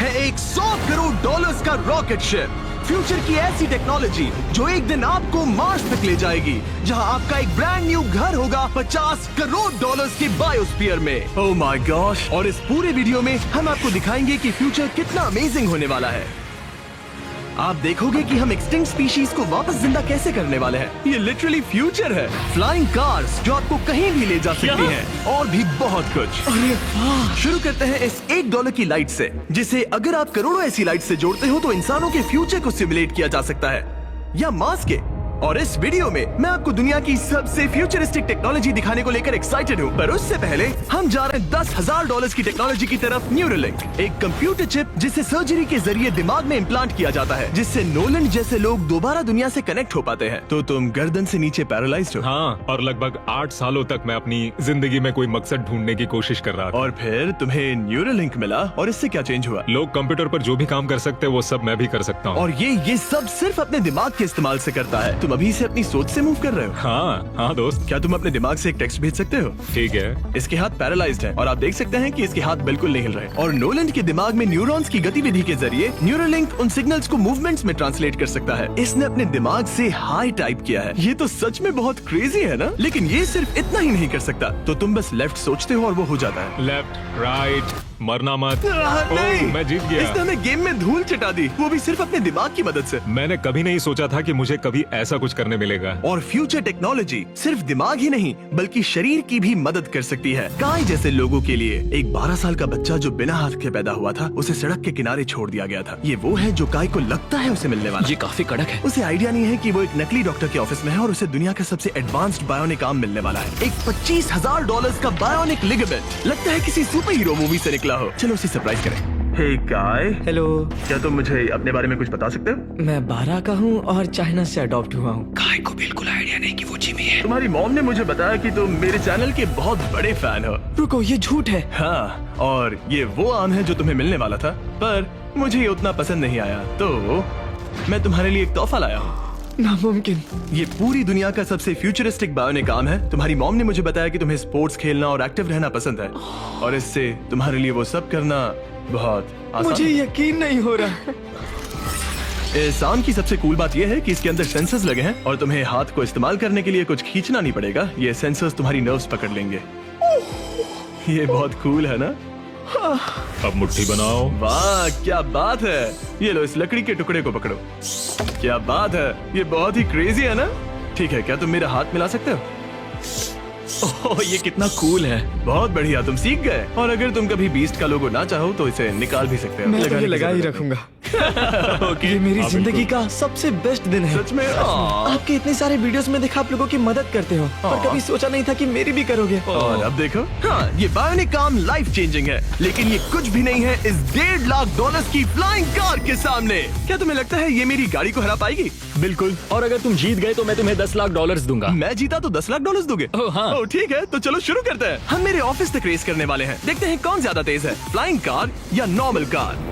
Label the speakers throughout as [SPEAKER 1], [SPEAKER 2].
[SPEAKER 1] हैं एक 100 करोड़ डॉलर्स का रॉकेट शिप। फ्यूचर की ऐसी टेक्नोलॉजी जो एक दिन आपको मार्स तक ले जाएगी, जहां आपका एक ब्रांड न्यू घर होगा 50 करोड़ डॉलर्स के बायोस्फीयर में। Oh my gosh! और इस पूरे वीडियो में हम आपको दिखाएंगे कि फ्यूचर कितना अमेजिंग होने वाला है। आप देखोगे कि हम एक्सटिंक्ट स्पीशीज को वापस जिंदा कैसे करने वाले हैं। ये लिटरली फ्यूचर है। फ्लाइंग कार्स जो आपको कहीं भी ले जा सकती हैं, और भी बहुत कुछ। अरे वाह! शुरू करते हैं इस $1 की लाइट से, जिसे अगर आप करोड़ों ऐसी लाइट से जोड़ते हो तो इंसानों के फ्यूचर को सिमुलेट किया जा सकता है, या मार्स के। और इस वीडियो में मैं आपको दुनिया की सबसे फ्यूचरिस्टिक टेक्नोलॉजी दिखाने को लेकर एक्साइटेड हूँ। पर उससे पहले हम जा रहे हैं $10,000 की टेक्नोलॉजी की तरफ। न्यूरोलिंक, एक कंप्यूटर चिप जिसे सर्जरी के जरिए दिमाग में इम्प्लांट किया जाता है, जिससे नोलन जैसे लोग दोबारा दुनिया से कनेक्ट हो पाते हैं। तो तुम गर्दन से नीचे पैरालाइज्ड हो।
[SPEAKER 2] हाँ, और लगभग 8 सालों तक मैं अपनी जिंदगी में कोई मकसद ढूंढने की कोशिश कर रहा था।
[SPEAKER 1] और फिर तुम्हें न्यूरोलिंक मिला, और इससे क्या चेंज हुआ?
[SPEAKER 2] लोग कंप्यूटर पर जो भी काम कर सकते हैं वो सब मैं भी कर सकता हूँ।
[SPEAKER 1] और ये सब सिर्फ अपने दिमाग के इस्तेमाल से करता है। तुम अभी से अपनी सोच से मूव कर रहे हो।
[SPEAKER 2] हाँ दोस्त।
[SPEAKER 1] क्या तुम अपने दिमाग से एक टेक्स्ट भेज सकते हो?
[SPEAKER 2] ठीक है।
[SPEAKER 1] इसके हाथ पैरालाइज्ड हैं, और आप देख सकते हैं कि इसके हाथ बिल्कुल नहीं हिल रहे। और नोलैंड के दिमाग में न्यूरॉन्स की गतिविधि के जरिए न्यूरोलिंक उन सिग्नल्स को मूवमेंट्स में ट्रांसलेट कर सकता है। इसने अपने दिमाग से हाई टाइप किया है। ये तो सच में बहुत क्रेजी है ना? लेकिन ये सिर्फ इतना ही नहीं कर सकता। तो तुम बस लेफ्ट सोचते हो और वो हो जाता है।
[SPEAKER 2] लेफ्ट, राइट, मरना मत।
[SPEAKER 1] नहीं,
[SPEAKER 2] मैं जीत गया।
[SPEAKER 1] इसने हमें गेम में धूल चटा दी, वो भी सिर्फ अपने दिमाग की मदद से।
[SPEAKER 2] मैंने कभी नहीं सोचा था कि मुझे कभी ऐसा कुछ करने मिलेगा।
[SPEAKER 1] और फ्यूचर टेक्नोलॉजी सिर्फ दिमाग ही नहीं बल्कि शरीर की भी मदद कर सकती है। काय जैसे लोगों के लिए एक 12 साल का बच्चा जो बिना हाथ के पैदा हुआ था, उसे सड़क के किनारे छोड़ दिया गया था। ये वो है जो काय को लगता है उसे मिलने वाला।
[SPEAKER 3] ये काफी कड़क है।
[SPEAKER 1] उसे आइडिया नहीं है कि वो एक नकली डॉक्टर के ऑफिस में है और उसे दुनिया का सबसे एडवांस्ड बायोनिक आर्म मिलने वाला है। एक $25,000 का बायोनिक लिगामेंट। लगता है किसी सुपर हीरो मूवी से निकला हो। चलो उसे सरप्राइज करें। हे काय,
[SPEAKER 3] हेलो।
[SPEAKER 1] क्या तुम मुझे अपने बारे में कुछ बता सकते हो?
[SPEAKER 3] मैं 12 का हूँ और चाइना से अडॉप्ट हुआ हूँ। काय को बिल्कुल आइडिया नहीं कि वो जिमी है।
[SPEAKER 1] तुम्हारी मॉम ने मुझे बताया कि तुम मेरे चैनल के बहुत बड़े फैन हो।
[SPEAKER 3] रुको, ये झूठ है।
[SPEAKER 1] हाँ, और ये वो आम है जो तुम्हें मिलने वाला था, पर मुझे ये उतना पसंद नहीं आया, तो मैं तुम्हारे लिए एक तोहफा लाया हूँ।
[SPEAKER 3] नामुमकिन।
[SPEAKER 1] ये पूरी दुनिया का सबसे फ्यूचरिस्टिक बायोनिक आर्म है। तुम्हारी मॉम ने मुझे बताया कि तुम्हें स्पोर्ट्स खेलना और एक्टिव रहना पसंद है, और इससे तुम्हारे लिए वो सब करना बहुत आसान।
[SPEAKER 3] मुझे यकीन नहीं हो रहा।
[SPEAKER 1] इस आर्म की सबसे कूल बात यह है कि इसके अंदर सेंसर्स लगे हैं, और तुम्हें हाथ को इस्तेमाल करने के लिए कुछ खींचना नहीं पड़ेगा। ये सेंसर्स तुम्हारी नर्व्स पकड़ लेंगे। ये बहुत कूल है ना?
[SPEAKER 2] अब मुट्ठी बनाओ।
[SPEAKER 1] वाह, क्या बात है। ये लो, इस लकड़ी के टुकड़े को पकड़ो। क्या बात है, ये बहुत ही क्रेजी है ना? ठीक है, क्या तुम मेरा हाथ मिला सकते हो?
[SPEAKER 3] ओह, ये कितना कूल है।
[SPEAKER 1] बहुत बढ़िया, तुम सीख गए। और अगर तुम कभी बीस्ट का लोगो ना चाहो तो इसे निकाल भी सकते हो।
[SPEAKER 3] मैं तो
[SPEAKER 1] लगाने
[SPEAKER 3] ये
[SPEAKER 1] की
[SPEAKER 3] लगा ही
[SPEAKER 1] जरूरत
[SPEAKER 3] रखूंगा।
[SPEAKER 1] नहीं।
[SPEAKER 3] ये मेरी
[SPEAKER 2] हाँ,
[SPEAKER 3] जिंदगी
[SPEAKER 2] बिल्कुल।
[SPEAKER 3] का सबसे बेस्ट दिन है।
[SPEAKER 1] सच में?
[SPEAKER 3] आपके इतने सारे वीडियोस में देखा आप लोगों की मदद करते हो, पर कभी सोचा नहीं था कि मेरी भी करोगे।
[SPEAKER 1] और अब देखो, हाँ, ये बायोनिक आर्म लाइफ चेंजिंग है, लेकिन ये कुछ भी नहीं है इस $1.5 की फ्लाइंग कार के सामने। क्या तुम्हें लगता है ये मेरी गाड़ी को हरा पाएगी?
[SPEAKER 4] बिल्कुल। और अगर तुम जीत गए तो मैं तुम्हें $10,00,000 दूंगा।
[SPEAKER 1] मैं जीता तो $10,00,000 दोगे?
[SPEAKER 4] ओह, हाँ।
[SPEAKER 1] ओह, ठीक है, तो चलो शुरू करते हैं। हम मेरे ऑफिस तक रेस करने वाले हैं। देखते हैं कौन ज्यादा तेज है, फ्लाइंग कार या नॉर्मल कार।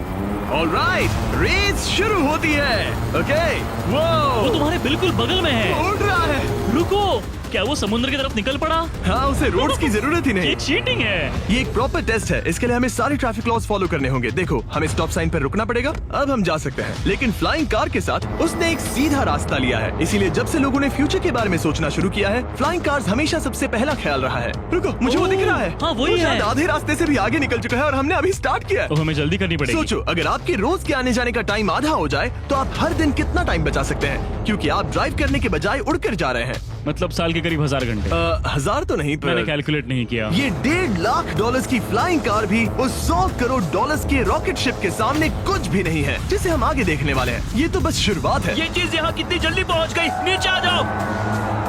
[SPEAKER 1] ऑलराइट, रेस शुरू होती है। ओके,
[SPEAKER 5] वो तुम्हारे बिल्कुल बगल में है।
[SPEAKER 1] उड़ रहा है।
[SPEAKER 5] रुको, क्या वो समुद्र की तरफ निकल पड़ा?
[SPEAKER 1] हाँ, उसे रोड्स की जरूरत ही नहीं।
[SPEAKER 5] ये चीटिंग है।
[SPEAKER 1] ये एक प्रॉपर टेस्ट है। इसके लिए हमें सारे ट्रैफिक लॉज फॉलो करने होंगे। देखो, हमें स्टॉप साइन पर रुकना पड़ेगा। अब हम जा सकते हैं, लेकिन फ्लाइंग कार के साथ उसने एक सीधा रास्ता लिया है। इसीलिए जब से लोगों ने फ्यूचर के बारे में सोचना शुरू किया है, फ्लाइंग कार्स हमेशा सबसे पहला ख्याल रहा है। रुको, मुझे वो दिख रहा है।
[SPEAKER 5] हाँ, वही
[SPEAKER 1] वो शायद
[SPEAKER 5] है।
[SPEAKER 1] आधे रास्ते से भी आगे निकल चुका है, और हमने अभी स्टार्ट किया है।
[SPEAKER 5] तो हमें जल्दी करनी पड़ेगी।
[SPEAKER 1] सोचो, अगर आपके रोज के आने जाने का टाइम आधा हो जाए तो आप हर दिन कितना टाइम बचा सकते हैं, क्योंकि आप ड्राइव करने के बजाय उड़कर जा रहे हैं।
[SPEAKER 5] मतलब साल के करीब 1000 घंटे।
[SPEAKER 1] 1000 तो नहीं,
[SPEAKER 5] मैंने
[SPEAKER 1] पर
[SPEAKER 5] कैलकुलेट नहीं किया।
[SPEAKER 1] ये $1.5 की फ्लाइंग कार भी उस $100 करोड़ के रॉकेट शिप के सामने कुछ भी नहीं है, जिसे हम आगे देखने वाले हैं। ये तो बस शुरुआत है।
[SPEAKER 5] ये चीज यहाँ कितनी जल्दी पहुँच गई। नीचे आ जाओ।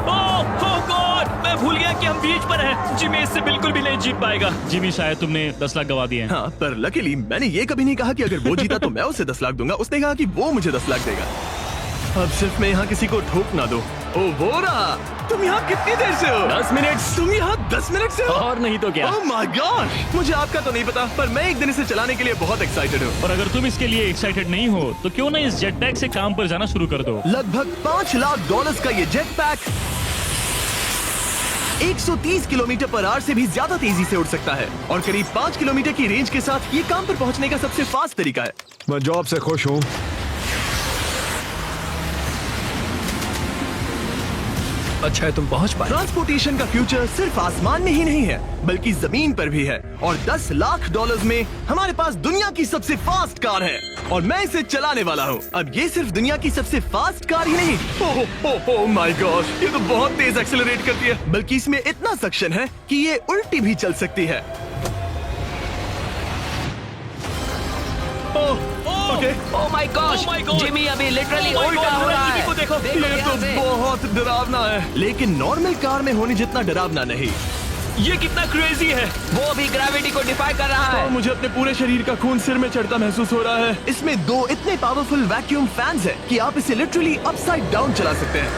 [SPEAKER 5] ओह गॉड, मैं भूल गया कि हम बीच पर हैं। जिमी इससे बिल्कुल भी नहीं जीत पाएगा। जिमी, शायद तुमने 10 लाख गवा दिए हैं।
[SPEAKER 1] हाँ, पर लकीली मैंने ये कभी नहीं कहा कि अगर वो जीता तो मैं उसे 10 लाख दूंगा। उसने कहा कि वो मुझे 10 लाख देगा। अब सिर्फ मैं यहाँ किसी को ठोक ना दो। ओ वो रहा, तुम यहाँ कितनी देर से हो?
[SPEAKER 4] 10 मिनट।
[SPEAKER 1] तुम यहाँ 10 मिनट से हो?
[SPEAKER 4] और नहीं तो क्या।
[SPEAKER 1] ओह माय गॉड, मुझे आपका तो नहीं पता, पर मैं एक दिन इसे चलाने के लिए बहुत एक्साइटेड हूँ।
[SPEAKER 5] और अगर तुम इसके लिए एक्साइटेड नहीं हो तो क्यों ना इस जेट पैक से काम पर जाना शुरू कर दो।
[SPEAKER 1] लगभग $5 लाख का ये jet pack 130 kilometre per hour से भी ज्यादा तेजी से उड़ सकता है और करीब 5 किलोमीटर की रेंज के साथ ये काम पर पहुंचने का सबसे फास्ट तरीका है।
[SPEAKER 6] मैं जॉब से खुश हूँ।
[SPEAKER 4] अच्छा है तुम पहुंच पाए।
[SPEAKER 1] ट्रांसपोर्टेशन का फ्यूचर सिर्फ आसमान में ही नहीं है बल्कि जमीन पर भी है और 10 लाख डॉलर्स में हमारे पास दुनिया की सबसे फास्ट कार है और मैं इसे चलाने वाला हूँ। अब ये सिर्फ दुनिया की सबसे फास्ट कार ही नहीं, ओह माय गॉड, ये तो बहुत तेज एक्सेलरेट करती है, बल्कि इसमें इतना सक्शन है कि ये उल्टी भी चल सकती है। Okay,
[SPEAKER 7] oh my gosh,
[SPEAKER 5] Oh my God!
[SPEAKER 7] Jimmy अभी लिटरली
[SPEAKER 5] Oh my
[SPEAKER 7] उल्टा
[SPEAKER 5] God,
[SPEAKER 7] हो रहा
[SPEAKER 5] जिमी
[SPEAKER 7] है।
[SPEAKER 5] को देखो।
[SPEAKER 7] देखो
[SPEAKER 1] ये
[SPEAKER 7] यहाँ
[SPEAKER 1] तो
[SPEAKER 7] से।
[SPEAKER 1] बहुत डरावना है, लेकिन नॉर्मल कार में होने जितना डरावना नहीं।
[SPEAKER 5] ये कितना क्रेजी है।
[SPEAKER 7] वो भी ग्रेविटी को डिफाई कर रहा
[SPEAKER 1] और
[SPEAKER 7] है।
[SPEAKER 1] मुझे अपने पूरे शरीर का खून सिर में चढ़ता महसूस हो रहा है। इसमें 2 इतने पावरफुल वैक्यूम फैंस हैं कि आप इसे लिटरली अपसाइड डाउन चला सकते हैं।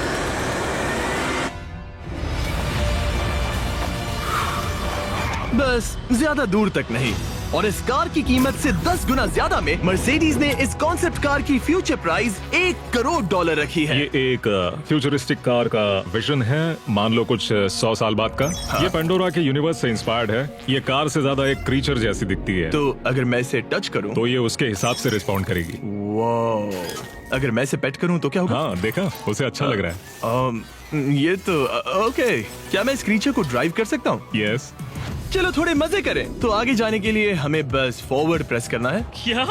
[SPEAKER 1] बस ज्यादा दूर तक नहीं। और इस कार की कीमत से 10 गुना ज्यादा में मर्सिडीज ने इस कॉन्सेप्ट कार की फ्यूचर प्राइस $1 करोड़ रखी है।
[SPEAKER 2] ये एक फ्यूचरिस्टिक कार का विजन है, मान लो कुछ 100 साल बाद का। ये पेंडोरा के यूनिवर्स से इंस्पायर्ड है। ये कार से ज्यादा एक क्रीचर जैसी दिखती है,
[SPEAKER 1] तो अगर मैं इसे टच करूं
[SPEAKER 2] तो ये उसके हिसाब से रिस्पॉन्ड करेगी।
[SPEAKER 1] वाह, अगर मैं इसे पेट करूं तो क्या होगा?
[SPEAKER 2] हाँ देखा, उसे अच्छा लग रहा है।
[SPEAKER 1] ये तो ओके। क्या मैं इस क्रीचर को ड्राइव कर सकता हूँ?
[SPEAKER 2] यस,
[SPEAKER 1] चलो थोड़े मजे करें। तो आगे जाने के लिए हमें बस फॉरवर्ड प्रेस करना है।
[SPEAKER 5] क्या?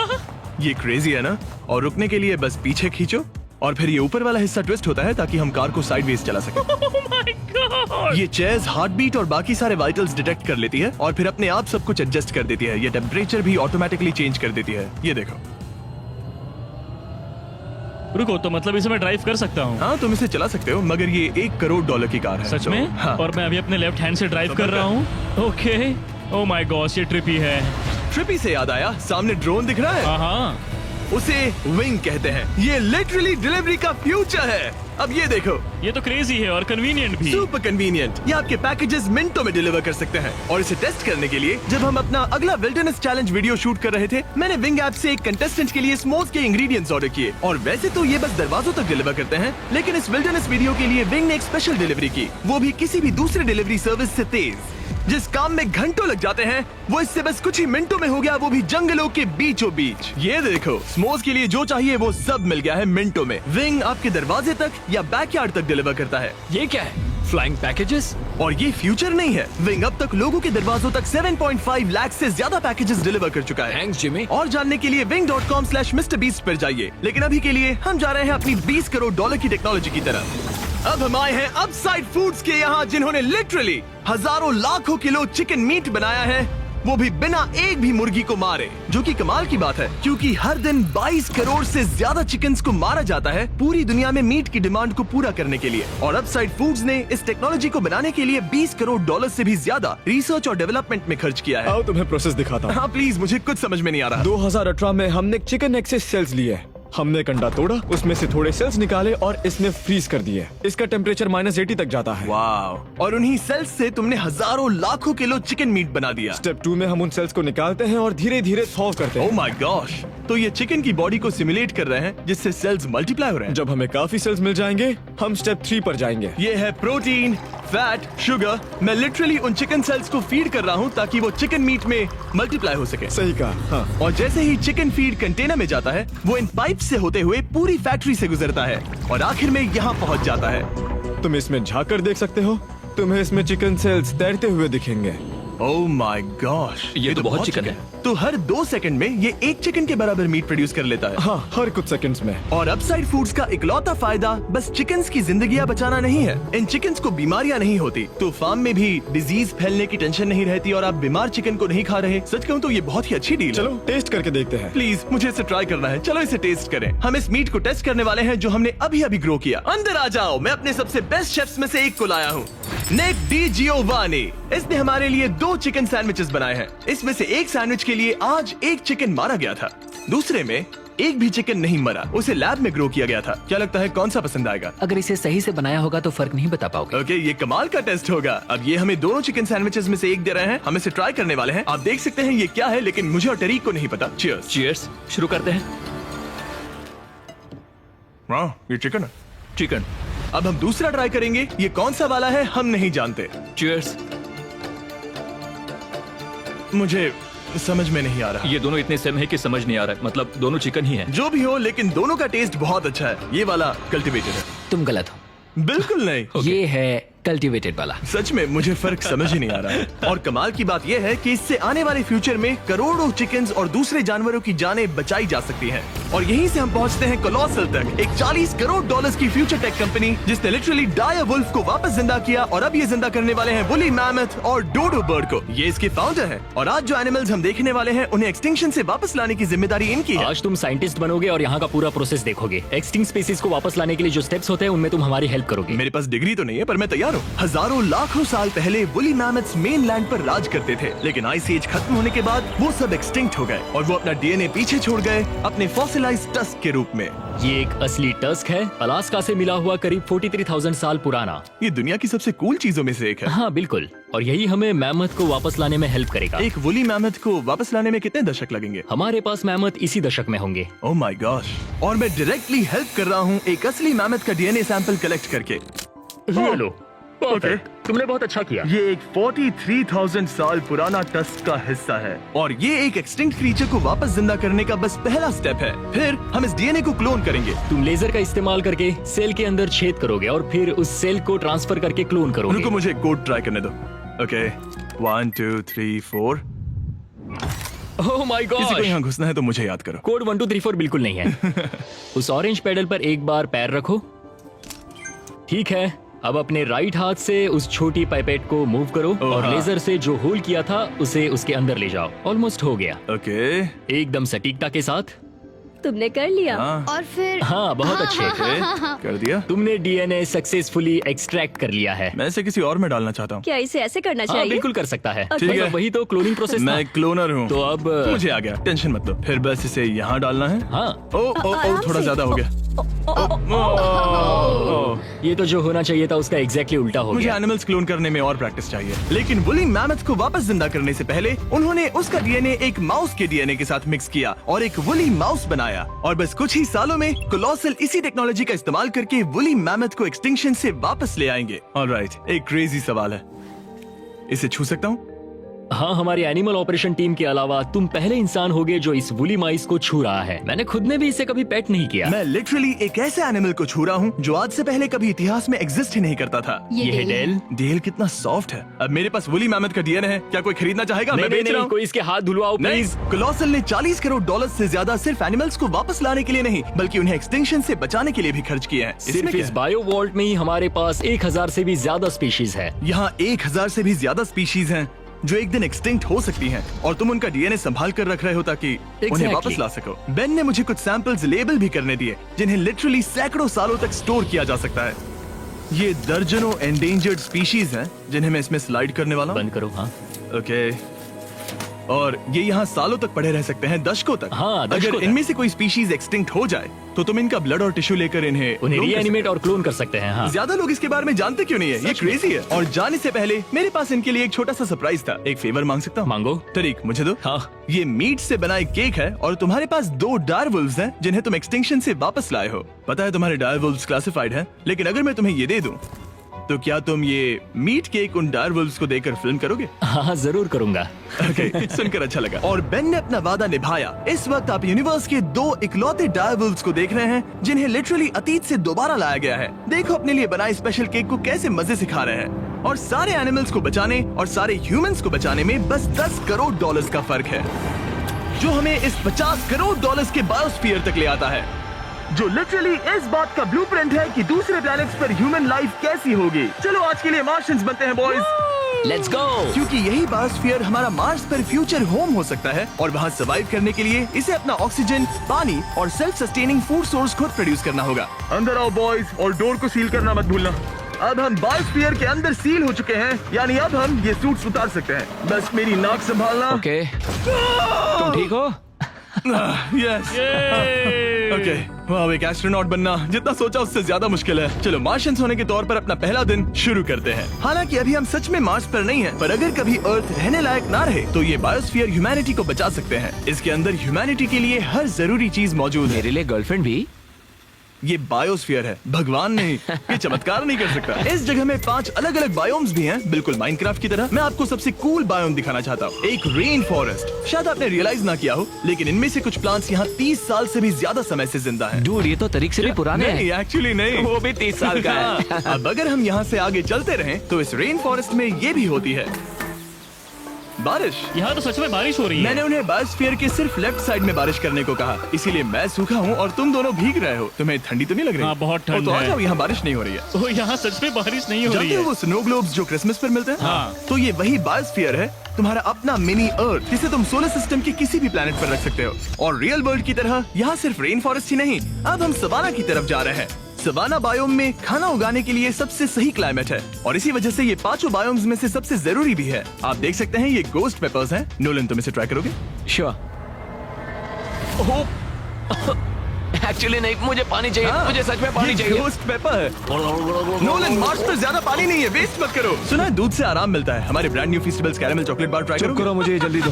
[SPEAKER 1] ये क्रेजी है ना? और रुकने के लिए बस पीछे खींचो और फिर ये ऊपर वाला हिस्सा ट्विस्ट होता है ताकि हम कार को साइडवेज चला सकें।
[SPEAKER 5] Oh my God!
[SPEAKER 1] ये चेयर्स हार्ट बीट और बाकी सारे वाइटल्स डिटेक्ट कर लेती है और फिर अपने आप सब कुछ एडजस्ट कर देती है। ये टेम्परेचर भी ऑटोमेटिकली चेंज कर देती है। ये देखो।
[SPEAKER 5] रुको, तो मतलब इसे मैं ड्राइव कर सकता हूँ?
[SPEAKER 1] हाँ, तुम इसे चला सकते हो, मगर ये $1 करोड़ की कार है।
[SPEAKER 5] सच
[SPEAKER 1] तो,
[SPEAKER 5] में?
[SPEAKER 1] हाँ।
[SPEAKER 5] और मैं अभी अपने लेफ्ट हैंड से ड्राइव कर रहा हूँ। ओके। ओह माय गॉड, ये ट्रिपी है।
[SPEAKER 1] ट्रिपी से याद आया, सामने ड्रोन दिख रहा है?
[SPEAKER 5] हाँ।
[SPEAKER 1] उसे विंग कहते हैं। ये लिटरली डिलीवरी का फ्यूचर है। अब ये देखो,
[SPEAKER 5] ये तो क्रेजी है और कन्वीनियंट भी।
[SPEAKER 1] Super convenient. ये आपके पैकेजेस मिनटों में डिलीवर कर सकते हैं। और इसे टेस्ट करने के लिए जब हम अपना अगला विल्डरनेस चैलेंज वीडियो शूट कर रहे थे, मैंने विंग ऐप से एक कंटेस्टेंट के लिए स्मोक के इंग्रेडिएंट्स ऑर्डर किए। और वैसे तो ये बस दरवाजों तक डिलीवर करते हैं, लेकिन इस विल्डरनेस वीडियो के लिए विंग ने एक स्पेशल डिलीवरी की, वो भी किसी भी दूसरे डिलीवरी सर्विस से तेज। जिस काम में घंटों लग जाते हैं, वो इससे बस कुछ ही मिनटों में हो गया, वो भी जंगलों के बीचों बीच। ये देखो, स्मोक के लिए जो चाहिए वो सब मिल गया है मिनटों में। विंग आपके दरवाजे तक या बैकयार्ड तक डिलीवर करता है।
[SPEAKER 4] ये क्या है? Flying packages?
[SPEAKER 1] और ये फ्यूचर नहीं है, विंग अब तक लोगों के दरवाजों तक 7.5 लाख से ज्यादा पैकेजेस डिलीवर कर चुका है।
[SPEAKER 4] Thanks Jimmy.
[SPEAKER 1] और जानने के लिए wing.com/MrBeast पर जाइए। लेकिन अभी के लिए हम जा रहे हैं अपनी $20 करोड़ की टेक्नोलॉजी की तरफ। अब हम आए हैं अपसाइड फूड्स के यहाँ, जिन्होंने लिटरली हजारों लाखों किलो चिकन मीट बनाया है, वो भी बिना एक भी मुर्गी को मारे। जो कि कमाल की बात है, क्योंकि हर दिन 22 करोड़ से ज्यादा चिकन्स को मारा जाता है पूरी दुनिया में मीट की डिमांड को पूरा करने के लिए। और अपसाइड फूड्स ने इस टेक्नोलॉजी को बनाने के लिए $20 करोड़ से भी ज्यादा रिसर्च और डेवलपमेंट में खर्च किया है।
[SPEAKER 3] आओ तुम्हें प्रोसेस दिखाता हूँ।
[SPEAKER 1] हाँ प्लीज, मुझे कुछ समझ में नहीं आ रहा।
[SPEAKER 3] 2018 में हमने चिकन एग से सेल्स लिए। हमने एक अंडा तोड़ा, उसमें से थोड़े सेल्स निकाले और इसमें फ्रीज कर दिए। इसका टेम्परेचर -80 तक जाता है।
[SPEAKER 1] वाव। और उन्हीं सेल्स से तुमने हजारों लाखों किलो चिकन मीट बना दिया।
[SPEAKER 3] स्टेप 2 में हम उन सेल्स को निकालते हैं और धीरे धीरे थॉ करते
[SPEAKER 1] ओह
[SPEAKER 3] हैं।
[SPEAKER 1] माय गॉश, तो ये चिकन की बॉडी को सिमुलेट कर रहे हैं जिससे सेल्स मल्टीप्लाई हो रहे हैं।
[SPEAKER 3] जब हमें काफी सेल्स मिल जाएंगे, हम स्टेप 3 पर जाएंगे।
[SPEAKER 1] ये है प्रोटीन, फैट, शुगर। मैं लिटरली उन चिकन सेल्स को फीड कर रहा हूँ ताकि वो चिकन मीट में मल्टीप्लाई हो सके।
[SPEAKER 3] सही कहा। हाँ।
[SPEAKER 1] और जैसे ही चिकन फीड कंटेनर में जाता है, वो इन पाइप से होते हुए पूरी फैक्ट्री से गुजरता है और आखिर में यहाँ पहुँच जाता है।
[SPEAKER 3] तुम इसमें झाँक कर देख सकते हो, तुम्हें इसमें चिकन सेल्स तैरते हुए दिखेंगे।
[SPEAKER 1] ओह माय गॉश,
[SPEAKER 4] ये तो बहुत चिकन है।
[SPEAKER 1] तो हर 2 सेकंड में ये 1 चिकन के बराबर मीट प्रोड्यूस कर लेता है।
[SPEAKER 3] हाँ, हर कुछ सेकंड्स में।
[SPEAKER 1] और अपसाइड फूड्स का इकलौता फायदा बस चिकन्स की जिंदगियां बचाना नहीं है। इन चिकन्स को बीमारियां नहीं होती, तो फार्म में भी डिजीज फैलने की टेंशन नहीं रहती और आप बीमार चिकन को नहीं खा रहे। सच कहूँ तो ये बहुत ही अच्छी डील है।
[SPEAKER 3] चलो टेस्ट करके देखते हैं।
[SPEAKER 1] प्लीज, मुझे इसे ट्राई करना है। चलो इसे टेस्ट करें। हम इस मीट को टेस्ट करने वाले हैं जो हमने अभी अभी ग्रो किया। अंदर आ जाओ, मैं अपने सबसे बेस्ट शेफ्स में से एक को लाया हूँ, निक डी जियोवानी। इसने हमारे लिए 2 चिकन सैंडविचेस बनाए हैं। इसमें से एक सैंडविच के लिए आज 1 चिकन मारा गया था, दूसरे में एक भी चिकन नहीं मरा, उसे लैब में ग्रो किया गया था। क्या लगता है कौन सा पसंद आएगा?
[SPEAKER 7] अगर इसे सही से बनाया होगा तो फर्क नहीं बता पाओगे।
[SPEAKER 1] ओके, ये कमाल का टेस्ट होगा। अब ये हमें दोनों चिकन सैंडविचेस में से एक दे रहे हैं, हम इसे ट्राई करने वाले हैं। आप देख सकते हैं ये क्या है, लेकिन मुझे और टरीक को नहीं पता। चीयर्स।
[SPEAKER 4] चीयर्स। शुरू करते हैं।
[SPEAKER 1] वाह, ये चिकन है।
[SPEAKER 4] चिकन।
[SPEAKER 1] अब हम दूसरा ट्राई करेंगे। ये कौन सा वाला है हम नहीं जानते।
[SPEAKER 5] चीयर्स।
[SPEAKER 1] मुझे समझ में नहीं आ रहा।
[SPEAKER 5] ये दोनों इतने सेम है कि समझ नहीं आ रहा है। मतलब दोनों चिकन ही है।
[SPEAKER 1] जो भी हो, लेकिन दोनों का टेस्ट बहुत अच्छा है। ये वाला कल्टीवेटेड है।
[SPEAKER 7] तुम गलत हो।
[SPEAKER 1] बिल्कुल नहीं।
[SPEAKER 7] ये है कल्टीवेटेड वाला।
[SPEAKER 1] सच में मुझे फर्क समझ ही नहीं आ रहा है। और कमाल की बात यह है कि इससे आने वाले फ्यूचर में करोड़ों चिकन्स और दूसरे जानवरों की जानें बचाई जा सकती हैं। और यहीं से हम पहुंचते हैं कोलोसल तक, एक $40 करोड़ की फ्यूचर टेक कंपनी जिसने लिटरली डायर वुल्फ को वापस जिंदा किया और अब ये जिंदा करने वाले हैं वुली मैमथ और डोडो बर्ड को। ये इसके फाउंडर हैं और आज जो एनिमल्स हम देखने वाले हैं उन्हें एक्सटिंक्शन से वापस लाने की जिम्मेदारी इनकी है।
[SPEAKER 4] आज तुम साइंटिस्ट बनोगे और यहाँ का पूरा प्रोसेस देखोगे। एक्सटिंक्ट स्पीसीज को वापस लाने के लिए जो स्टेप्स होते हैं उनमें तुम हमारी हेल्प करोगे।
[SPEAKER 1] मेरे पास डिग्री तो नहीं है पर मैं तैयार हूँ। हजारों लाखों साल पहले वुली मैमथ्स मेनलैंड पर राज करते थे, लेकिन आइस एज खत्म होने के बाद वो सब एक्सटिंक्ट हो गए और वो अपना डीएनए पीछे छोड़ गए अपने फॉसिलाइज्ड टस्क के रूप में।
[SPEAKER 4] ये एक असली टस्क है, अलास्का से मिला हुआ, करीब 43,000 साल पुराना।
[SPEAKER 1] ये दुनिया की सबसे कूल चीजों में से एक है।
[SPEAKER 4] हाँ बिल्कुल, और यही हमें मैमथ को वापस लाने में हेल्प करेगा।
[SPEAKER 1] एक वुली मैमथ को वापस लाने में कितने दशक लगेंगे?
[SPEAKER 4] हमारे पास मैमथ इसी दशक में होंगे।
[SPEAKER 1] Oh my gosh. और मैं डायरेक्टली हेल्प कर रहा हूँ एक असली मैमथ का डीएनए सैंपल कलेक्ट करके।
[SPEAKER 4] ये लो, परफेक्ट, तुमने बहुत अच्छा किया।
[SPEAKER 1] ये एक 43,000 साल पुराना टस्क का हिस्सा है और ये एक एक्सटिंक्ट क्रीचर को वापस जिंदा करने का बस पहला स्टेप है। फिर हम इस डीएनए को क्लोन करेंगे।
[SPEAKER 4] तुम लेजर का इस्तेमाल करके सेल के अंदर छेद करोगे और फिर उस सेल को ट्रांसफर करके क्लोन
[SPEAKER 1] रुको,
[SPEAKER 4] करोगे।
[SPEAKER 1] मुझे कोड ट्राई करने दो। ओके 1 2 3 4।
[SPEAKER 4] ओह माय
[SPEAKER 1] किसी को
[SPEAKER 4] गॉड,
[SPEAKER 1] यहाँ घुसना है तो मुझे याद करो।
[SPEAKER 4] कोड 1 2 3 4 बिल्कुल नहीं है। उस ऑरेंज पेडल पर एक बार पैर रखो। ठीक है, अब अपने राइट हाथ से उस छोटी पाइपेट को मूव करो और
[SPEAKER 1] हाँ।
[SPEAKER 4] लेजर से जो होल किया था उसे उसके अंदर ले जाओ। ऑलमोस्ट हो गया,
[SPEAKER 1] ओके
[SPEAKER 4] एकदम सटीकता के साथ।
[SPEAKER 6] तुमने कर लिया।
[SPEAKER 1] हाँ।
[SPEAKER 6] और फिर
[SPEAKER 4] हाँ बहुत अच्छे।
[SPEAKER 1] कर दिया।
[SPEAKER 4] तुमने डीएनए सक्सेसफुली एक्सट्रैक्ट कर लिया है।
[SPEAKER 1] मैं इसे किसी और में डालना चाहता हूँ।
[SPEAKER 6] क्या इसे ऐसे करना
[SPEAKER 4] हाँ
[SPEAKER 6] चाहिए?
[SPEAKER 4] बिल्कुल कर सकता है।
[SPEAKER 1] ठीक है।
[SPEAKER 4] मतलब वही तो क्लोनिंग प्रोसेस
[SPEAKER 1] मैं क्लोनर हूँ
[SPEAKER 4] तो अब
[SPEAKER 1] मुझे आ गया, टेंशन मत लो। फिर बस इसे यहाँ डालना है।
[SPEAKER 4] हाँ,
[SPEAKER 1] ओ ओ ओ
[SPEAKER 6] आराम
[SPEAKER 1] थोड़ा
[SPEAKER 6] से।
[SPEAKER 1] ज्यादा हो गया।
[SPEAKER 4] ये तो जो होना चाहिए था उसका एग्जैक्टली उल्टा हो
[SPEAKER 1] मुझे
[SPEAKER 4] गया।
[SPEAKER 1] एनिमल्स क्लोन करने में और प्रैक्टिस चाहिए। लेकिन वुली मैमथ को वापस जिंदा करने से पहले उन्होंने उसका डीएनए एक माउस के डीएनए के साथ मिक्स किया और एक वुली माउस बनाया। और बस कुछ ही सालों में कोलोसल इसी टेक्नोलॉजी का इस्तेमाल करके वुली मैमथ को एक्सटिंक्शन से वापस ले आएंगे। ऑलराइट, एक क्रेजी सवाल है, इसे छू सकता हूँ?
[SPEAKER 4] हाँ, हमारी एनिमल ऑपरेशन टीम के अलावा तुम पहले इंसान होगे जो इस वुली माइस को छू रहा है। मैंने खुद ने भी इसे कभी पेट नहीं किया।
[SPEAKER 1] मैं लिटरली एक ऐसे एनिमल को छू रहा हूँ जो आज से पहले कभी इतिहास में एग्जिस्ट ही नहीं करता था।
[SPEAKER 4] ये है डेल।
[SPEAKER 1] डेल कितना सॉफ्ट है। अब मेरे पास वुली मैमथ का डीएनए है, क्या कोई खरीदना चाहेगा? मैं बेच रहा हूँ।
[SPEAKER 4] कोई इसके हाथ धुलवाओ प्लीज।
[SPEAKER 1] कोलोसल ने $40 करोड़ से ज्यादा सिर्फ एनिमल्स को वापस लाने के लिए नहीं बल्कि उन्हें एक्सटिंक्शन से बचाने के लिए भी खर्च किए हैं।
[SPEAKER 4] सिर्फ इस बायो वॉल्ट में ही हमारे पास 1000 से भी ज्यादा स्पीशीज है।
[SPEAKER 1] यहाँ 1000 से भी ज्यादा स्पीशीज हैं जो एक दिन एक्सटिंक्ट हो सकती हैं और तुम उनका डीएनए संभाल कर रख रहे हो ताकि उन्हें वापस ला सको। बेन ने मुझे कुछ सैंपल्स लेबल भी करने दिए जिन्हें लिटरली सैकड़ों सालों तक स्टोर किया जा सकता है। ये दर्जनों एंडेंजर्ड स्पीशीज हैं जिन्हें मैं इसमें स्लाइड करने वाला हूँ।
[SPEAKER 4] बंद करो। हाँ
[SPEAKER 1] ओके, और ये यहाँ सालों तक पड़े रह सकते हैं, दशकों तक।
[SPEAKER 4] हाँ, दशकों
[SPEAKER 1] अगर
[SPEAKER 4] तक।
[SPEAKER 1] इनमें से कोई स्पीशीज एक्सटिंक्ट हो जाए तो तुम इनका ब्लड और टिश्यू लेकर
[SPEAKER 4] उन्हें
[SPEAKER 1] clone कर
[SPEAKER 4] रीएनिमेट
[SPEAKER 1] सकते
[SPEAKER 4] और क्लोन कर सकते हैं। हाँ
[SPEAKER 1] हो। ज्यादा लोग इसके बारे में जानते क्यों नहीं है? ये क्रेजी है। और जाने से पहले मेरे पास इनके लिए एक छोटा सा सरप्राइज था। एक फेवर मांग सकता हूँ?
[SPEAKER 4] मांगो।
[SPEAKER 1] तरीक मुझे दो।
[SPEAKER 4] हाँ।
[SPEAKER 1] ये मीट से बना एक केक है और तुम्हारे पास 2 डायरवुल्व्स हैं जिन्हें तुम एक्सटिंक्शन से वापस लाए हो। पता है तुम्हारे डायरवुल्व्स क्लासिफाइड हैं, लेकिन अगर मैं तुम्हें ये दे दूं तो क्या तुम ये मीट केक उन डायरवुल्व्स को देकर फिल्म करोगे?
[SPEAKER 4] हाँ जरूर करूंगा।
[SPEAKER 1] Okay, सुनकर अच्छा लगा। और बेन ने अपना वादा निभाया। इस वक्त आप यूनिवर्स के 2 इकलौते डायरवुल्व्स को देख रहे हैं जिन्हें लिटरली अतीत से दोबारा लाया गया है। देखो अपने लिए बनाए स्पेशल केक को कैसे मजे से खा रहे हैं। और सारे एनिमल्स को बचाने और सारे ह्यूमंस को बचाने में बस $10 करोड़ का फर्क है, जो हमें इस $50 करोड़ के बायोस्फीयर तक ले आता है, जो लिटरली इस बात का ब्लूप्रिंट है कि दूसरे प्लैनेट्स पर ह्यूमन लाइफ कैसी होगी। चलो आज के लिए मार्शियंस बनते हैं बॉयज।
[SPEAKER 7] Let's go.
[SPEAKER 1] क्योंकि यही बायोस्फीयर हमारा मार्स पर फ्यूचर होम हो सकता है और वहाँ सर्वाइव करने के लिए इसे अपना ऑक्सीजन, पानी और सेल्फ सस्टेनिंग फूड सोर्स खुद प्रोड्यूस करना होगा। अंदर आओ बॉयज और डोर को सील करना मत भूलना। अब हम बायोस्फीयर के अंदर सील हो चुके हैं, यानी अब हम ये सूट्स उतार सकते हैं। बस मेरी नाक संभालना।
[SPEAKER 7] ओके, तुम ठीक हो?
[SPEAKER 1] यस। ओके, वाह, एक एस्ट्रोनॉट बनना जितना सोचा उससे ज्यादा मुश्किल है। चलो मार्शियंस होने के तौर पर अपना पहला दिन शुरू करते हैं। हालांकि अभी हम सच में मार्स पर नहीं हैं, पर अगर कभी अर्थ रहने लायक ना रहे तो ये बायोस्फीयर ह्यूमैनिटी को बचा सकते हैं। इसके अंदर ह्यूमैनिटी के लिए हर जरूरी चीज मौजूद है।
[SPEAKER 7] मेरे लिए गर्लफ्रेंड भी?
[SPEAKER 1] ये बायोस्फीयर है, भगवान नहीं, ये चमत्कार नहीं कर सकता। इस जगह में 5 अलग अलग बायोम्स भी हैं, बिल्कुल माइनक्राफ्ट की तरह। मैं आपको सबसे कूल बायोम दिखाना चाहता हूँ, एक रेन फॉरेस्ट। शायद आपने रियलाइज ना किया हो, लेकिन इनमें से कुछ प्लांट्स यहाँ 30 साल से भी ज्यादा समय से जिंदा हैं।
[SPEAKER 7] डूड, ये तो तरीक से भी पुराने
[SPEAKER 1] नहीं,
[SPEAKER 7] हैं।
[SPEAKER 1] एक्चुअली नहीं,
[SPEAKER 7] वो भी 30 साल का है।
[SPEAKER 1] अब अगर हम यहाँ से आगे चलते रहें, तो इस रेन फॉरेस्ट में ये भी होती है बारिश।
[SPEAKER 5] यहाँ तो सच में बारिश हो रही है।
[SPEAKER 1] मैंने उन्हें बायोस्फीयर के सिर्फ लेफ्ट साइड में बारिश करने को कहा, इसीलिए मैं सूखा हूँ और तुम दोनों भीग रहे हो। तुम्हें ठंडी तो नहीं लग रही?
[SPEAKER 5] हाँ, बहुत ठंड
[SPEAKER 1] तो आ
[SPEAKER 5] है।
[SPEAKER 1] जाओ, यहाँ बारिश नहीं हो रही है।
[SPEAKER 5] तो यहाँ सच में बारिश नहीं हो रही
[SPEAKER 1] जानते हो
[SPEAKER 5] है।
[SPEAKER 1] वो स्नो ग्लोब्स जो क्रिसमस पर मिलते हैं?
[SPEAKER 5] हाँ।
[SPEAKER 1] तो ये वही बायोस्फीयर है, तुम्हारा अपना मिनी अर्थ, जिसे तुम सोलर सिस्टम के किसी भी प्लेनेट पर रख सकते हो। और रियल वर्ल्ड की तरह यहाँ सिर्फ रेन फॉरेस्ट ही नहीं, अब हम सवाना की तरफ जा रहे हैं। सवाना बायोम में खाना उगाने के लिए सबसे सही क्लाइमेट है, और इसी वजह से ये 5 बायोम्स में से सबसे जरूरी भी है। आप देख सकते हैं ये गोस्ट पेपर्स हैं। नोलन, तुम इसे ट्राई करोगे?
[SPEAKER 7] श्योर। एक्चुअली नहीं, मुझे पानी चाहिए।
[SPEAKER 1] हाँ,
[SPEAKER 7] मुझे सच में पानी
[SPEAKER 1] ये
[SPEAKER 7] चाहिए।
[SPEAKER 1] गोस्ट पेपर है। नोलन, मार्स पर ज्यादा पानी नहीं है, वेस्ट मत करो। सुना है दूध से आराम मिलता है। हमारे brand new festivals caramel chocolate bar try
[SPEAKER 3] चुप
[SPEAKER 1] करो।
[SPEAKER 3] करो, मुझे ये जल्दी दो।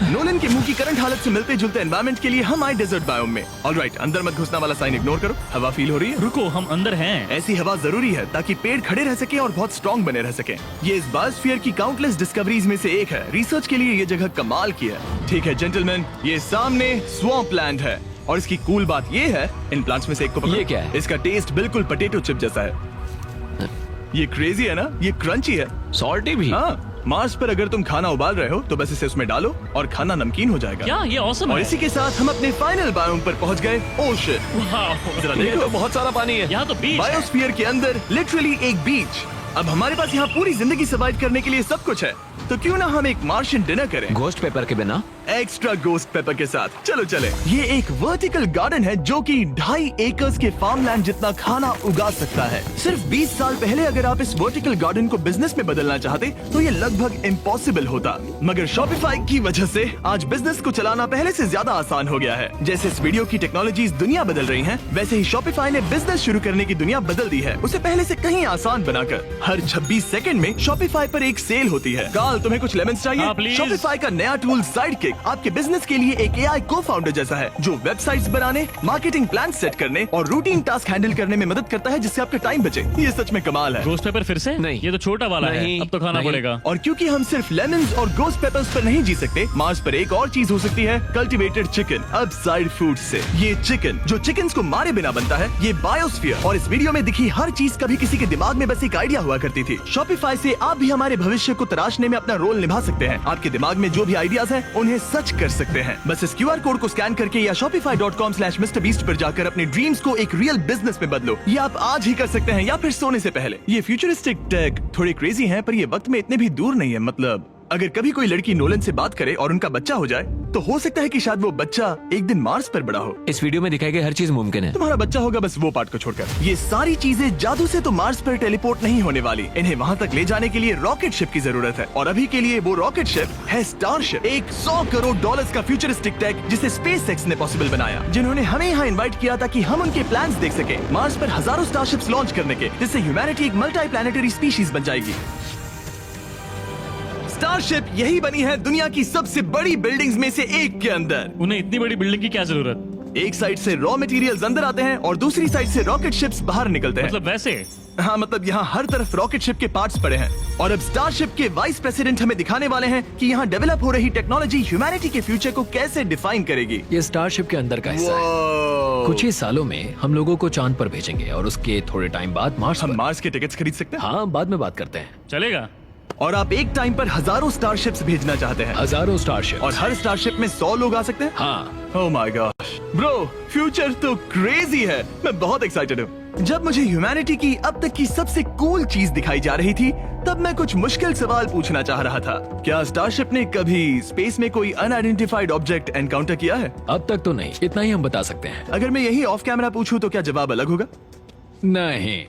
[SPEAKER 1] नोलन के मुंह की करंट हालत से मिलते जुलते एनवायरनमेंट के लिए हम आए डेजर्ट बायोम में। ऑलराइट, अंदर मत घुसना वाला साइन इग्नोर करो। हवा फील हो रही है?
[SPEAKER 5] रुको, हम अंदर हैं।
[SPEAKER 1] ऐसी हवा जरूरी है ताकि पेड़ खड़े रह सके और बहुत स्ट्रॉन्ग बने रह सके। ये इस बायोस्फीयर की काउंटलेस डिस्कवरीज में से एक है। रिसर्च के लिए ये जगह कमाल की है। ठीक है जेंटलमैन, ये सामने स्वैम्प लैंड है, और इसकी कूल बात ये है, इन प्लांट्स में से एक को पकड़ो।
[SPEAKER 7] ये क्या है?
[SPEAKER 1] इसका टेस्ट बिल्कुल पोटैटो चिप जैसा है। ये क्रेजी है ना? ये क्रंची है।
[SPEAKER 7] सॉल्टी भी।
[SPEAKER 1] हाँ, मार्स पर अगर तुम खाना उबाल रहे हो तो बस इसे उसमें डालो और खाना नमकीन हो जाएगा।
[SPEAKER 5] क्या ये ऑसम
[SPEAKER 1] और
[SPEAKER 5] है?
[SPEAKER 1] इसी के साथ हम अपने फाइनल बायोम पर पहुंच गए, ओशन।
[SPEAKER 5] वाह,
[SPEAKER 1] जरा
[SPEAKER 7] ये
[SPEAKER 1] देखो,
[SPEAKER 7] तो बहुत सारा पानी है।
[SPEAKER 5] यहाँ तो बीच है।
[SPEAKER 1] बायोस्फीयर के अंदर लिटरली एक बीच। अब हमारे पास यहाँ पूरी जिंदगी सर्वाइव करने के लिए सब कुछ है, तो क्यों ना हम एक मार्शियन डिनर करें
[SPEAKER 7] गोस्ट पेपर के बिना।
[SPEAKER 1] एक्स्ट्रा गोस्ट पेपर के साथ। चलो चले। ये एक वर्टिकल गार्डन है जो कि 2.5 एकर्स के फार्मलैंड जितना खाना उगा सकता है। सिर्फ 20 साल पहले अगर आप इस वर्टिकल गार्डन को बिजनेस में बदलना चाहते तो ये लगभग इम्पॉसिबल होता, मगर शॉपिफाई की वजह से आज बिजनेस को चलाना पहले से ज्यादा आसान हो गया है। जैसे इस वीडियो की टेक्नोलॉजीज दुनिया बदल रही हैं, वैसे ही शॉपिफाई ने बिजनेस शुरू करने की दुनिया बदल दी है, उसे पहले से कहीं आसान बनाकर। हर 26 सेकंड में शॉपिफाई पर एक सेल होती है। काल, तुम्हें कुछ लेमन्स चाहिए?
[SPEAKER 5] हाँ, प्लीज।
[SPEAKER 1] शॉपिफाई का नया टूल साइडकिक आपके बिजनेस के लिए एक AI को-फाउंडर जैसा है, जो वेबसाइट्स बनाने, मार्केटिंग प्लान सेट करने और रूटीन टास्क हैंडल करने में मदद करता है, जिससे आपका टाइम बचे। ये सच में कमाल है।
[SPEAKER 5] गोस्ट पेपर फिर से?
[SPEAKER 7] नहीं।
[SPEAKER 5] ये तो छोटा वाला
[SPEAKER 7] नहीं,
[SPEAKER 5] है, अब तो खाना
[SPEAKER 7] नहीं।
[SPEAKER 5] पड़ेगा।
[SPEAKER 1] और क्योंकि हम सिर्फ लेमन्स और गोस्ट पेपर्स पर नहीं जी सकते, मार्स पर एक और चीज हो सकती है, कल्टीवेटेड चिकन, अब साइड फूड से। ये चिकन जो चिकन्स को मारे बिना बनता है, ये बायोस्फीयर। और इस वीडियो में दिखी हर चीज कभी किसी के दिमाग में बस एक आइडिया हुआ करती थी। शॉपिफाई से आप भी हमारे भविष्य को तराशने में अपना रोल निभा सकते हैं। आपके दिमाग में जो भी आइडियाज हैं, उन्हें सच कर सकते हैं। बस इस QR कोड को स्कैन करके या shopify.com/MrBeast पर जाकर अपने ड्रीम्स को एक रियल बिजनेस में बदलो। ये आप आज ही कर सकते हैं या फिर सोने से पहले। ये फ्यूचरिस्टिक टेक थोड़ी क्रेजी है, पर ये वक्त में इतने भी दूर नहीं है। मतलब अगर कभी कोई लड़की नोलन से बात करे और उनका बच्चा हो जाए, तो हो सकता है कि शायद वो बच्चा एक दिन मार्स पर बड़ा हो।
[SPEAKER 7] इस वीडियो में दिखाई गई हर चीज मुमकिन है।
[SPEAKER 1] तुम्हारा बच्चा होगा, बस वो पार्ट को छोड़कर। ये सारी चीजें जादू से तो मार्स पर टेलीपोर्ट नहीं होने वाली। इन्हें वहाँ तक ले जाने के लिए रॉकेट शिप की जरूरत है, और अभी के लिए वो रॉकेट शिप है स्टारशिप, एक $100 करोड़ का फ्यूचरिस्टिक टेक जिसे स्पेसएक्स ने पॉसिबल बनाया, जिन्होंने हमें यहाँ इन्वाइट किया ताकि हम उनके प्लान्स देख सके, मार्स पर हजारों स्टारशिप्स लॉन्च करने के, जिससे ह्यूमैनिटी एक मल्टी प्लैनेटरी स्पीशीज बन जाएगी। स्टारशिप यही बनी है दुनिया की सबसे बड़ी बिल्डिंग्स में से एक के अंदर।
[SPEAKER 5] उन्हें इतनी बड़ी बिल्डिंग की क्या जरूरत?
[SPEAKER 1] एक साइड से रॉ मटेरियल्स अंदर आते हैं और दूसरी साइड से रॉकेट शिप्स बाहर निकलते हैं।
[SPEAKER 5] मतलब वैसे?
[SPEAKER 1] हाँ, मतलब यहाँ हर तरफ रॉकेट शिप के पार्ट्स पड़े हैं। और अब स्टारशिप के वाइस प्रेसिडेंट हमें दिखाने वाले हैं कि यहाँ डेवलप हो रही टेक्नोलॉजी ह्यूमैनिटी के फ्यूचर को कैसे डिफाइन करेगी।
[SPEAKER 7] ये स्टारशिप के अंदर का हिस्सा है।
[SPEAKER 1] Wow!
[SPEAKER 7] कुछ ही सालों में हम लोगों को चांद पर भेजेंगे और उसके थोड़े टाइम बाद मार्स
[SPEAKER 1] हम
[SPEAKER 7] पर।
[SPEAKER 1] मार्स के टिकट्स खरीद सकते हैं।
[SPEAKER 7] हाँ, बाद में बात करते हैं।
[SPEAKER 5] चलेगा।
[SPEAKER 1] और आप एक टाइम पर हजारों स्टारशिप्स भेजना चाहते हैं,
[SPEAKER 7] हजारों स्टारशिप।
[SPEAKER 1] और हर स्टारशिप में 100 लोग आ सकते हैं।
[SPEAKER 7] हाँ,
[SPEAKER 1] oh my gosh bro, future तो क्रेजी है। मैं बहुत एक्साइटेड हूँ। जब मुझे ह्यूमैनिटी की अब तक की सबसे कूल चीज दिखाई जा रही थी, तब मैं कुछ मुश्किल सवाल पूछना चाह रहा था। क्या स्टारशिप ने कभी स्पेस में कोई अनआइडेंटिफाइड ऑब्जेक्ट एनकाउंटर किया है?
[SPEAKER 7] अब तक तो नहीं, इतना ही हम बता सकते हैं।
[SPEAKER 1] अगर मैं यही ऑफ कैमरा पूछूं तो क्या जवाब अलग होगा?
[SPEAKER 7] नहीं।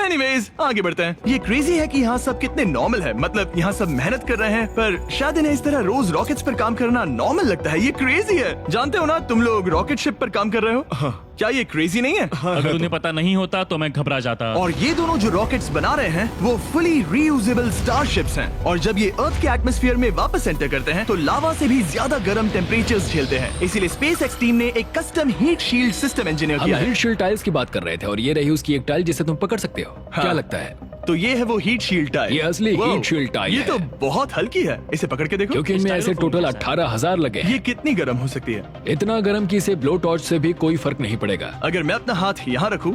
[SPEAKER 1] एनीवेज, आगे बढ़ते हैं। ये क्रेजी है कि यहाँ सब कितने नॉर्मल है। मतलब यहाँ सब मेहनत कर रहे हैं, पर शायद इन्हें इस तरह रोज रॉकेट्स पर काम करना नॉर्मल लगता है। ये क्रेजी है। जानते हो ना, तुम लोग रॉकेट शिप पर काम कर रहे हो। क्या ये क्रेजी नहीं है?
[SPEAKER 5] अगर उन्हें पता नहीं होता तो मैं घबरा जाता।
[SPEAKER 1] और ये दोनों जो रॉकेट्स बना रहे हैं वो फुली रीयूजेबल स्टारशिप्स हैं और जब ये अर्थ के एटमॉस्फेयर में वापस एंटर करते हैं तो लावा से भी ज्यादा गर्म टेम्परेचर्स झेलते हैं। इसीलिए स्पेसएक्स टीम ने एक custom heat shield system engineer
[SPEAKER 7] हम
[SPEAKER 1] किया है।
[SPEAKER 7] हीट शील्ड टाइल्स की बात कर रहे थे और ये रही उसकी एक टाइल जिसे तुम पकड़ सकते हो। क्या लगता है?
[SPEAKER 1] तो ये है वो हीट शील्ड टाइल।
[SPEAKER 7] ये असली
[SPEAKER 1] Wow,
[SPEAKER 7] heat shield टाइल
[SPEAKER 1] ये
[SPEAKER 7] है।
[SPEAKER 1] तो बहुत हल्की है, इसे पकड़ के देखो।
[SPEAKER 7] क्योंकि इनमें ऐसे टोटल 18,000 लगे हैं।
[SPEAKER 1] ये कितनी गर्म हो सकती है?
[SPEAKER 7] इतना गर्म कि इसे ब्लो टॉर्च से भी कोई फर्क नहीं पड़ेगा।
[SPEAKER 1] अगर मैं अपना हाथ यहाँ रखूं,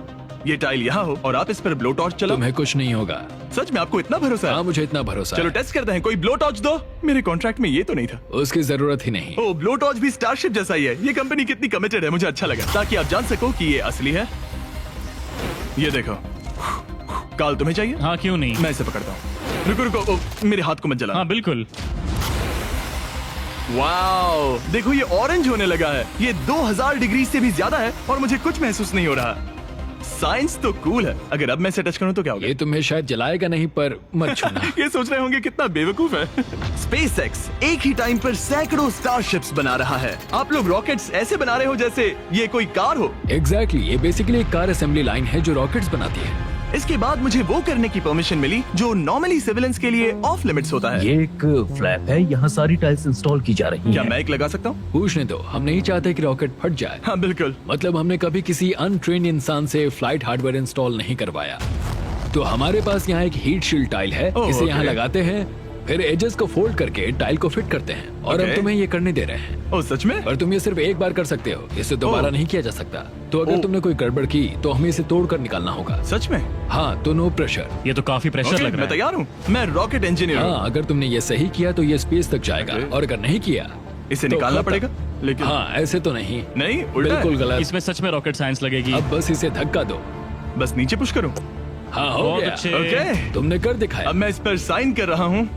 [SPEAKER 1] ये टाइल यहाँ हो और आप इस पर ब्लो टॉर्च चलाओ,
[SPEAKER 7] तुम्हें कुछ नहीं होगा।
[SPEAKER 1] सच में आपको इतना भरोसा है?
[SPEAKER 7] हाँ, मुझे इतना भरोसा
[SPEAKER 1] चलो
[SPEAKER 7] है।
[SPEAKER 1] टेस्ट करते हैं। कोई ब्लो टॉर्च दो। मेरे कॉन्ट्रैक्ट में ये तो नहीं था।
[SPEAKER 7] उसकी जरूरत ही नहीं।
[SPEAKER 1] ओ, ब्लो टॉर्च भी स्टारशिप जैसा ही है। ये कंपनी कितनी कमिटेड है, मुझे अच्छा लगा, ताकि आप जान सको कि ये असली है। ये देखो, काल तुम्हें चाहिए?
[SPEAKER 5] हाँ, क्यों नहीं।
[SPEAKER 1] मैं इसे पकड़ता हूँ। रुको रुको, ओ, मेरे हाथ को मत जला।
[SPEAKER 5] हाँ बिल्कुल।
[SPEAKER 1] वाओ, देखो ये ऑरेंज होने लगा है। ये 2000 डिग्री से भी ज्यादा है और मुझे कुछ महसूस नहीं हो रहा। साइंस तो कूल है। अगर अब मैं इसे टच करूं तो क्या होगा?
[SPEAKER 7] ये तुम्हें शायद जलाएगा नहीं, पर मत छूना।
[SPEAKER 1] ये सोच रहे होंगे कितना बेवकूफ है। स्पेसएक्स एक ही टाइम पर सैकड़ों स्टारशिप्स बना रहा है। आप लोग रॉकेट्स ऐसे बना रहे हो जैसे ये कोई कार हो।
[SPEAKER 7] एग्जैक्टली, ये बेसिकली एक कार असेंबली लाइन है जो रॉकेट्स बनाती है।
[SPEAKER 1] इसके बाद मुझे वो करने की परमिशन मिली जो नॉर्मली सिविलियंस के लिए ऑफ लिमिट्स होता है।
[SPEAKER 8] ये एक फ्लैप है, यहाँ सारी टाइल्स इंस्टॉल की जा रही
[SPEAKER 1] क्या
[SPEAKER 8] हैं।
[SPEAKER 1] मैं एक लगा सकता हूँ?
[SPEAKER 7] पूछने दो, हम नहीं चाहते कि रॉकेट फट जाए।
[SPEAKER 1] हाँ बिल्कुल।
[SPEAKER 7] मतलब हमने कभी किसी अनट्रेन्ड इंसान से फ्लाइट हार्डवेयर इंस्टॉल नहीं करवाया। तो हमारे पास यहाँ एक हीट शील्ड टाइल है।
[SPEAKER 1] ओह,
[SPEAKER 7] इसे यहाँ
[SPEAKER 1] ओके।
[SPEAKER 7] लगाते हैं, फिर एजेस को फोल्ड करके टाइल को फिट करते हैं और
[SPEAKER 1] ओके।
[SPEAKER 7] हम तुम्हें ये करने दे रहे हैं।
[SPEAKER 1] ओ सच में?
[SPEAKER 7] पर तुम ये सिर्फ एक बार कर सकते हो, इसे दोबारा
[SPEAKER 1] ओह।
[SPEAKER 7] नहीं किया जा सकता। तो अगर
[SPEAKER 1] ओह।
[SPEAKER 7] तुमने कोई गड़बड़ की तो हमें इसे तोड़ कर निकालना होगा।
[SPEAKER 1] सच में?
[SPEAKER 7] हाँ, तो नो प्रेशर।
[SPEAKER 5] ये तो काफी प्रेशर
[SPEAKER 1] ओके,
[SPEAKER 5] लग
[SPEAKER 1] मैं
[SPEAKER 5] रहा है।
[SPEAKER 1] तैयार हूँ। मैं रॉकेट इंजीनियर हूँ।
[SPEAKER 7] हाँ, अगर तुमने ये सही किया तो ये स्पेस तक जाएगा
[SPEAKER 1] ओके।
[SPEAKER 7] और अगर नहीं किया
[SPEAKER 1] इसे
[SPEAKER 7] तो
[SPEAKER 1] निकालना
[SPEAKER 7] खत्म।
[SPEAKER 1] पड़ेगा? लेकिन
[SPEAKER 7] हाँ, ऐसे तो नहीं।
[SPEAKER 1] नहीं, उल्टा है।
[SPEAKER 7] बिल्कुल गलत।
[SPEAKER 5] इसमें सच में रॉकेट साइंस लगेगी।
[SPEAKER 7] अब बस इसे धक्का दो।
[SPEAKER 1] बस नीचे पुश करूँ?
[SPEAKER 7] हाँ, हो
[SPEAKER 5] बहुत
[SPEAKER 7] गया।
[SPEAKER 5] अच्छे।
[SPEAKER 1] ओके,
[SPEAKER 7] तुमने कर दिखाया।
[SPEAKER 1] अब मैं इस पर साइन कर रहा हूँ।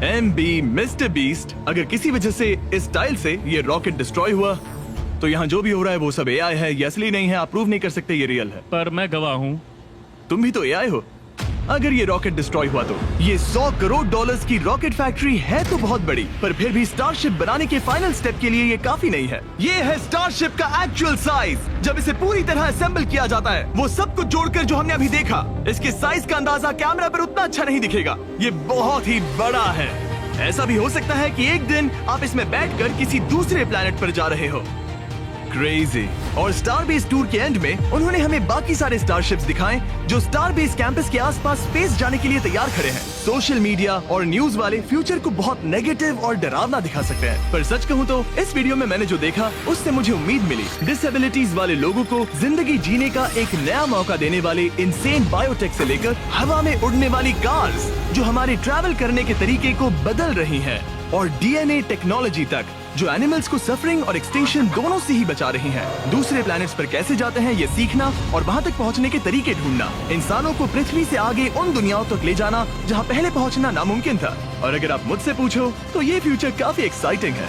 [SPEAKER 1] MB mister beast. अगर किसी वजह से इस टाइल से ये रॉकेट डिस्ट्रॉय हुआ तो यहाँ जो भी हो रहा है वो सब AI है, ये असली नहीं है। आप प्रूव नहीं कर सकते ये रियल है।
[SPEAKER 5] पर मैं गवाह हूँ।
[SPEAKER 1] तुम भी तो AI हो। अगर ये रॉकेट डिस्ट्रॉय हुआ तो ये $100 करोड़ की रॉकेट फैक्ट्री है तो बहुत बड़ी, पर फिर भी स्टारशिप बनाने के फाइनल स्टेप के लिए ये काफी नहीं है। ये है स्टारशिप का एक्चुअल साइज। जब इसे पूरी तरह असेंबल किया जाता है, वो सब कुछ जोड़कर जो हमने अभी देखा, इसके साइज का अंदाजा कैमरा पर उतना अच्छा नहीं दिखेगा। ये बहुत ही बड़ा है। ऐसा भी हो सकता है कि एक दिन आप इसमें बैठकर किसी दूसरे प्लेनेट पर जा रहे हो। क्रेजी। और स्टारबेस टूर के एंड में उन्होंने हमें बाकी सारे स्टारशिप्स दिखाए जो स्टारबेस कैंपस के आसपास स्पेस जाने के लिए तैयार खड़े हैं। सोशल मीडिया और न्यूज वाले फ्यूचर को बहुत नेगेटिव और डरावना दिखा सकते हैं, पर सच कहूँ तो इस वीडियो में मैंने जो देखा उससे मुझे उम्मीद मिली। डिसेबिलिटीज वाले लोगों को जिंदगी जीने का एक नया मौका देने वाले इंसेन बायोटेक से लेकर हवा में उड़ने वाली कार्स जो हमारे ट्रैवल करने के तरीके को बदल रही है, और DNA टेक्नोलॉजी तक जो एनिमल्स को सफरिंग और एक्सटिंक्शन दोनों से ही बचा रही हैं। दूसरे प्लैनेट्स पर कैसे जाते हैं ये सीखना और वहां तक पहुंचने के तरीके ढूंढना, इंसानों को पृथ्वी से आगे उन दुनियाओं तक ले जाना जहां पहले पहुंचना नामुमकिन था। और अगर आप मुझसे पूछो तो ये फ्यूचर काफी एक्साइटिंग है।